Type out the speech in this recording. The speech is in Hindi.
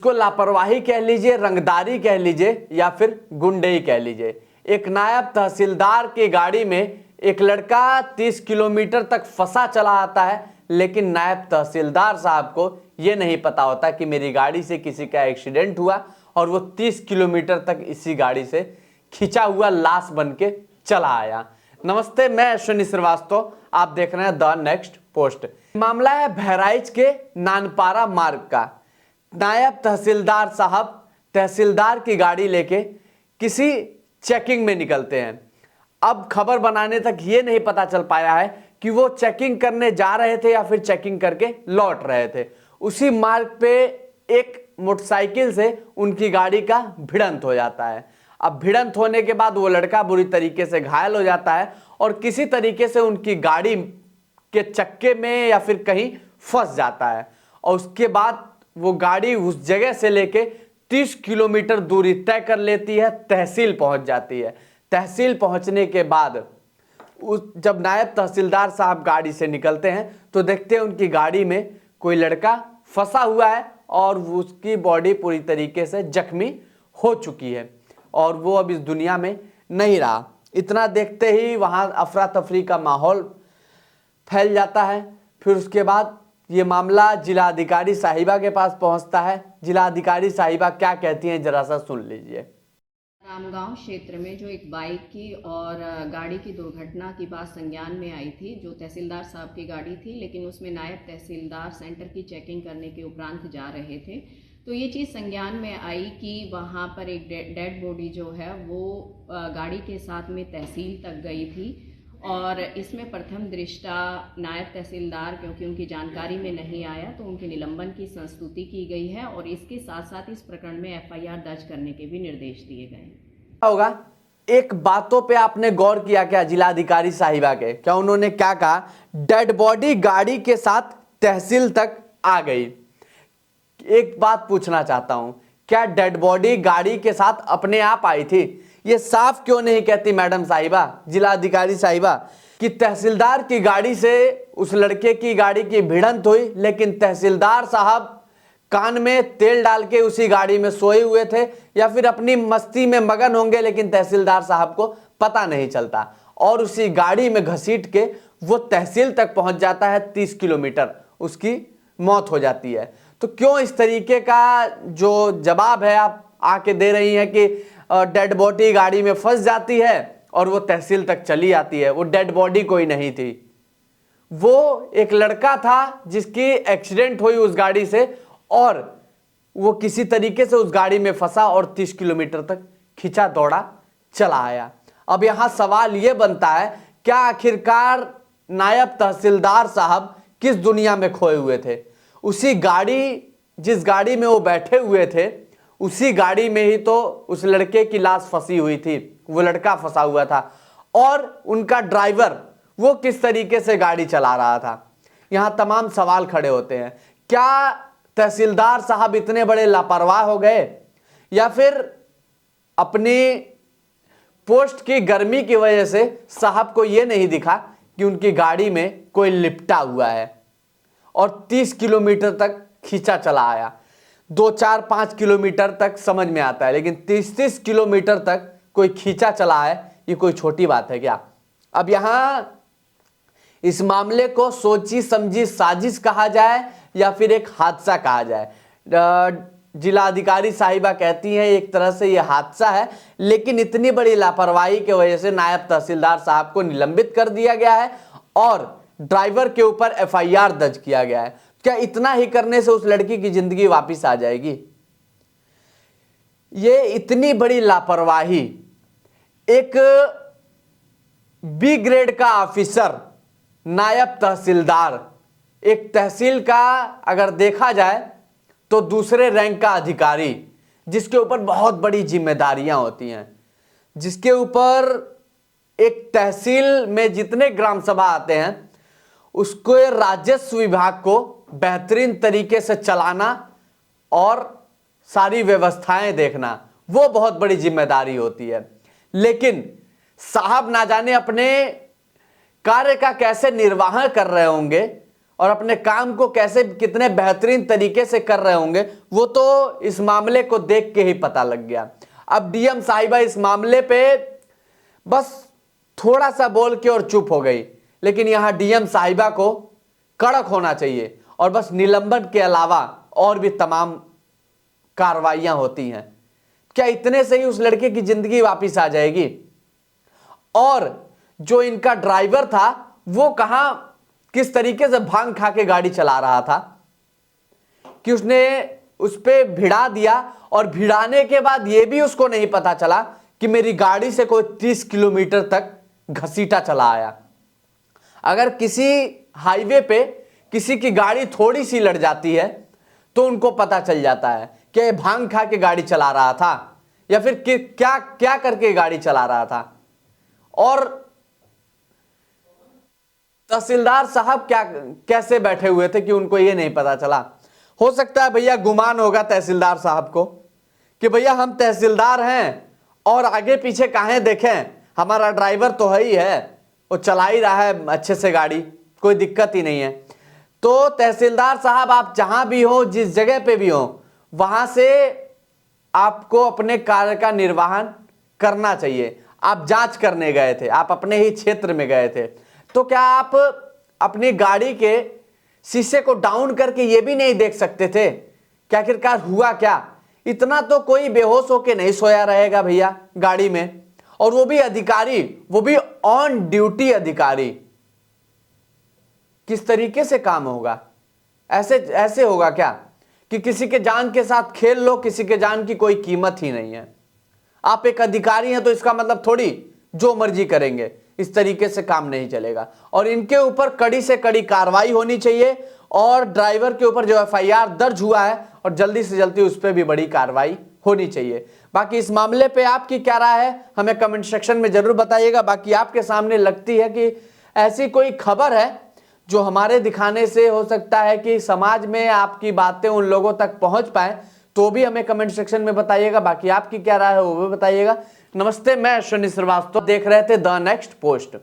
को लापरवाही कह लीजिए, रंगदारी कह लीजिए या फिर गुंडई कह लीजिए। एक नायब तहसीलदार की गाड़ी में एक लड़का 30 किलोमीटर तक फंसा चला आता है, लेकिन नायब तहसीलदार साहब को यह नहीं पता होता कि मेरी गाड़ी से किसी का एक्सीडेंट हुआ और वो 30 किलोमीटर तक इसी गाड़ी से खिंचा हुआ लाश बन के चला आया। नमस्ते, मैं अश्विनी श्रीवास्तव, आप देख रहे हैं द नेक्स्ट पोस्ट। मामला है बहराइच के नानपारा मार्ग का। नायब तहसीलदार साहब तहसीलदार की गाड़ी लेके किसी चेकिंग में निकलते हैं। अब खबर बनाने तक ये नहीं पता चल पाया है कि वो चेकिंग करने जा रहे थे या फिर चेकिंग करके लौट रहे थे। उसी मार्ग पे एक मोटरसाइकिल से उनकी गाड़ी का भिड़ंत हो जाता है। अब भिड़ंत होने के बाद वो लड़का बुरी तरीके से घायल हो जाता है और किसी तरीके से उनकी गाड़ी के चक्के में या फिर कहीं फंस जाता है और उसके बाद वो गाड़ी उस जगह से लेके 30 किलोमीटर दूरी तय कर लेती है, तहसील पहुंच जाती है। तहसील पहुंचने के बाद जब नायब तहसीलदार साहब गाड़ी से निकलते हैं तो देखते हैं उनकी गाड़ी में कोई लड़का फंसा हुआ है और उसकी बॉडी पूरी तरीके से जख्मी हो चुकी है और वो अब इस दुनिया में नहीं रहा। इतना देखते ही वहाँ अफरा तफरी का माहौल फैल जाता है। फिर उसके बाद ये मामला जिलाधिकारी साहिबा के पास पहुंचता है। जिलाधिकारी साहिबा क्या कहती हैं, जरा सा सुन लीजिए। रामगांव क्षेत्र में जो एक बाइक की और गाड़ी की दुर्घटना की बात संज्ञान में आई थी, जो तहसीलदार साहब की गाड़ी थी, लेकिन उसमें नायब तहसीलदार सेंटर की चेकिंग करने के उपरांत जा रहे थे। तो ये चीज़ संज्ञान में आई कि वहाँ पर एक डेड बॉडी जो है वो गाड़ी के साथ में तहसील तक गई थी और इसमें प्रथम दृष्टा नायब तहसीलदार, क्योंकि उनकी जानकारी में नहीं आया, तो उनके निलंबन की संस्तुति की गई है और इसके साथ साथ इस प्रकरण में एफआईआर दर्ज करने के भी निर्देश दिए गए हैं। होगा, एक बातों पे आपने गौर किया क्या जिलाधिकारी साहिबा के? क्या उन्होंने क्या कहा? डेड बॉडी गाड़ी के साथ तहसील तक आ गई। एक बात पूछना चाहता हूं, क्या डेड बॉडी गाड़ी के साथ अपने आप आई थी? ये साफ क्यों नहीं कहती मैडम साहिबा, जिलाधिकारी साहिबा, कि तहसीलदार की गाड़ी से उस लड़के की गाड़ी की भिड़ंत हुई, लेकिन तहसीलदार साहब कान में तेल डाल के उसी गाड़ी में सोए हुए थे या फिर अपनी मस्ती में मगन होंगे, लेकिन तहसीलदार साहब को पता नहीं चलता और उसी गाड़ी में घसीट के वो तहसील तक पहुंच जाता है। 30 किलोमीटर उसकी मौत हो जाती है। तो क्यों इस तरीके का जो जवाब है आप आके दे रही हैं कि डेड बॉडी गाड़ी में फंस जाती है और वो तहसील तक चली आती है? वो डेड बॉडी कोई नहीं थी, वो एक लड़का था जिसकी एक्सीडेंट हुई उस गाड़ी से और वो किसी तरीके से उस गाड़ी में फंसा और 30 किलोमीटर तक खिंचा दौड़ा चला आया। अब यहां सवाल यह बनता है, क्या आखिरकार नायब तहसीलदार साहब किस दुनिया में खोए हुए थे? उसी गाड़ी, जिस गाड़ी में वो बैठे हुए थे, उसी गाड़ी में ही तो उस लड़के की लाश फंसी हुई थी, वो लड़का फंसा हुआ था और उनका ड्राइवर वो किस तरीके से गाड़ी चला रहा था? यहां तमाम सवाल खड़े होते हैं। क्या तहसीलदार साहब इतने बड़े लापरवाह हो गए या फिर अपनी पोस्ट की गर्मी की वजह से साहब को यह नहीं दिखा कि उनकी गाड़ी में कोई लिपटा हुआ है और 30 किलोमीटर तक खींचा चला आया? 2, 4, 5 किलोमीटर तक समझ में आता है, लेकिन 30 किलोमीटर तक कोई खींचा चला है, ये कोई छोटी बात है क्या? अब यहां इस मामले को सोची समझी साजिश कहा जाए या फिर एक हादसा कहा जाए? जिलाधिकारी साहिबा कहती हैं एक तरह से यह हादसा है, लेकिन इतनी बड़ी लापरवाही की वजह से नायब तहसीलदार साहब को निलंबित कर दिया गया है और ड्राइवर के ऊपर एफआईआर दर्ज किया गया है। क्या इतना ही करने से उस लड़की की जिंदगी वापस आ जाएगी? ये इतनी बड़ी लापरवाही एक बी ग्रेड का ऑफिसर, नायब तहसीलदार, एक तहसील का अगर देखा जाए तो दूसरे रैंक का अधिकारी, जिसके ऊपर बहुत बड़ी जिम्मेदारियां होती हैं, जिसके ऊपर एक तहसील में जितने ग्राम सभा आते हैं उसको राजस्व विभाग को बेहतरीन तरीके से चलाना और सारी व्यवस्थाएं देखना, वो बहुत बड़ी जिम्मेदारी होती है। लेकिन साहब ना जाने अपने कार्य का कैसे निर्वाह कर रहे होंगे और अपने काम को कैसे कितने बेहतरीन तरीके से कर रहे होंगे वो तो इस मामले को देख के ही पता लग गया। अब डीएम साहिबा इस मामले पे बस थोड़ा सा बोल के और चुप हो गई, लेकिन यहां डीएम साहिबा को कड़क होना चाहिए और बस निलंबन के अलावा और भी तमाम कार्रवाइयां होती हैं। क्या इतने से ही उस लड़के की जिंदगी वापस आ जाएगी? और जो इनका ड्राइवर था वो कहां किस तरीके से भांग खा के गाड़ी चला रहा था कि उसने उस पे भिड़ा दिया, और भिड़ाने के बाद यह भी उसको नहीं पता चला कि मेरी गाड़ी से कोई 30 किलोमीटर तक घसीटा चला आया। अगर किसी हाईवे पे किसी की गाड़ी थोड़ी सी लड़ जाती है तो उनको पता चल जाता है कि ये भांग खा के गाड़ी चला रहा था या फिर क्या क्या करके गाड़ी चला रहा था। और तहसीलदार साहब क्या कैसे बैठे हुए थे कि उनको ये नहीं पता चला। हो सकता है भैया गुमान होगा तहसीलदार साहब को कि भैया हम तहसीलदार हैं और आगे पीछे काहे देखें, हमारा ड्राइवर तो है ही है, वो चला ही रहा है अच्छे से गाड़ी, कोई दिक्कत ही नहीं है। तो तहसीलदार साहब आप जहां भी हो, जिस जगह पे भी हो, वहां से आपको अपने कार्य का निर्वहन करना चाहिए। आप जांच करने गए थे, आप अपने ही क्षेत्र में गए थे, तो क्या आप अपनी गाड़ी के शीशे को डाउन करके ये भी नहीं देख सकते थे कि आखिरकार हुआ क्या? इतना तो कोई बेहोश होके नहीं सोया रहेगा भैया गाड़ी में, और वो भी अधिकारी, वो भी ऑन ड्यूटी अधिकारी। किस तरीके से काम होगा? ऐसे होगा क्या कि किसी के जान के साथ खेल लो, किसी के जान की कोई कीमत ही नहीं है। आप एक अधिकारी हैं तो इसका मतलब थोड़ी जो मर्जी करेंगे, इस तरीके से काम नहीं चलेगा। और इनके ऊपर कड़ी से कड़ी कार्रवाई होनी चाहिए, और ड्राइवर के ऊपर जो एफआईआर दर्ज हुआ है और जल्दी से जल्दी उस पर भी बड़ी कार्रवाई होनी चाहिए। बाकी इस मामले पे आपकी क्या राय है हमें कमेंट सेक्शन में जरूर बताइएगा। बाकी आपके सामने लगती है कि ऐसी कोई खबर है जो हमारे दिखाने से हो सकता है कि समाज में आपकी बातें उन लोगों तक पहुंच पाए, तो भी हमें कमेंट सेक्शन में बताइएगा। बाकी आपकी क्या राय है वो भी बताइएगा। नमस्ते, मैं अश्विनी श्रीवास्तव, देख रहे थे द नेक्स्ट पोस्ट।